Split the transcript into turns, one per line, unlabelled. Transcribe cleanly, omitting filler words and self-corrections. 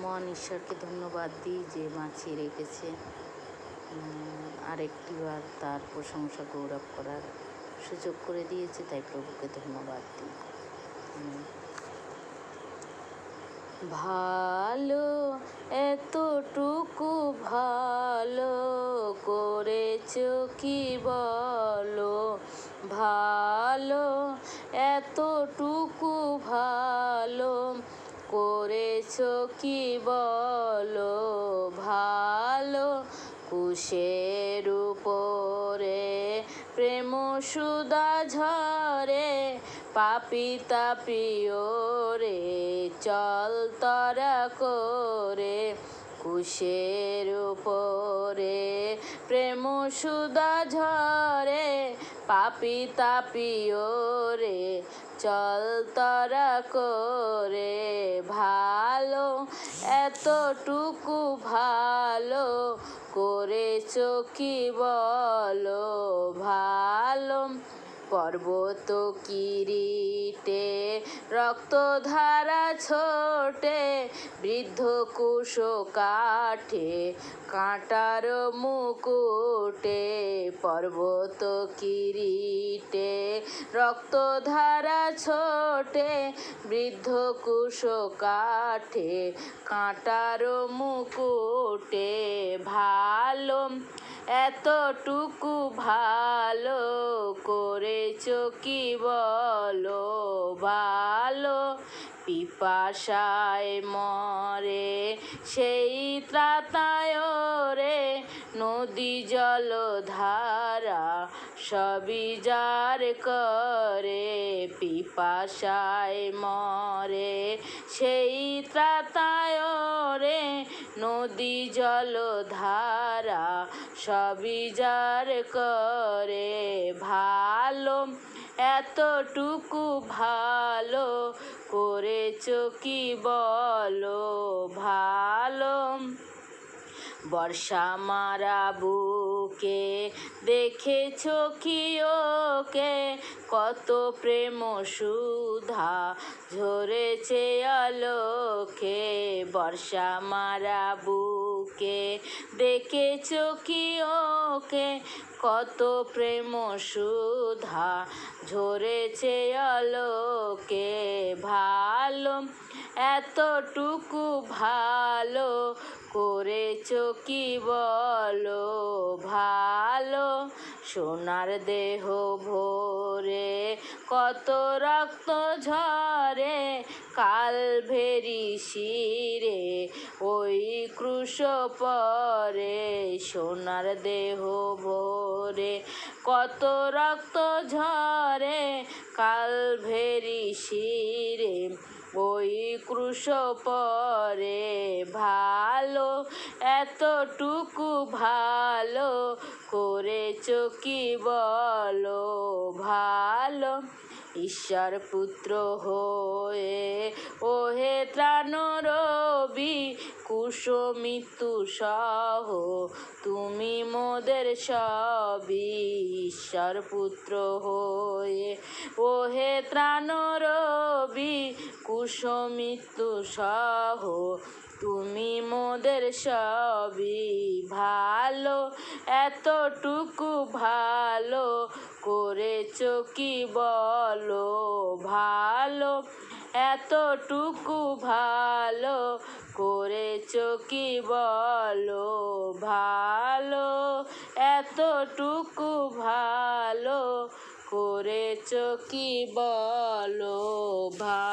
মহান ঈশ্বরকে ধন্যবাদ দিই যে বাঁচিয়ে রেখেছে, আরেকটিবার তার প্রশংসা গৌরব করার সুযোগ করে দিয়েছে, তাই প্রভুকে ধন্যবাদ দিই। ভালো, এতটুকু ভালো করেছো কি বলো, ভালো, এতটুকু ভালো করেছো কি বলো, ভালো, কুশের উপরে প্রেম সুধা ঝরে, পাপি তাপি ওরে চল তরা করে, কুশের উপরে প্রেম সুধা ঝরে, পাপি তাপি ওরে চল তরা করে, ভালো, এতটুকু ভালো করেছো কি বলো, ভালো, পর্বত কিরিটে রক্তধারা ছোটে, বৃদ্ধ কুশ কাঠে কাঁটার মুকুটে, পর্বত কিরিটে রক্তধারা ছোটে, বৃদ্ধ কুশ কাঠে কাঁটার মুকুটে, ভালো, এতটুকু ভালো করেছো কি বলো, ভালো, পিপাসায় মরে সেই ত্রাতায় রে, নদী জলধারা সবই যার করে, পিপাসায় মরে সেই ত্রাতায় রে, নদী জলধারা সবই যার করে, ভালো, এতটুকু ভালো করেছো কি বলো, ভালো, বর্ষা মারা বুকে দেখেছো কি ওকে, কত প্রেম সুধা ঝরেছে আলোকে, বর্ষা মারা বুকে দেখেছো কি ওকে, কত প্রেম সুধা ঝরেছে আলোকে, ভালো, এতটুকু ভালো করেছো কি বলো, ভালো, সোনার দেহ ভরে কত রক্ত ঝরে, কালভেরি শিরে ওই ক্রুশ পরে, সোনার দেহ ভরে কত রক্ত ঝরে, কালভেরি শিরে ওই ক্রুশ পরে, ভালো, এতটুকু ভালো করেছো কি বলো, ভালো, ঈশ্বর পুত্র হয়ে ওহে ত্রাণ রবি, কুশ মৃত্যু সহ তুমি মোদের সবই, ঈশ্বর পুত্র হয়ে ওহে ত্রাণ রবি, কুশ মৃত্যু সহ তুমি মোদের সবই, ভালো, এতটুকু ভালো করেছো কি বলো, ভালো, এতটুকু ভালো করেছো কি বলো, ভালো, এতটুকু ভালো করেছো কি বলো, ভালো।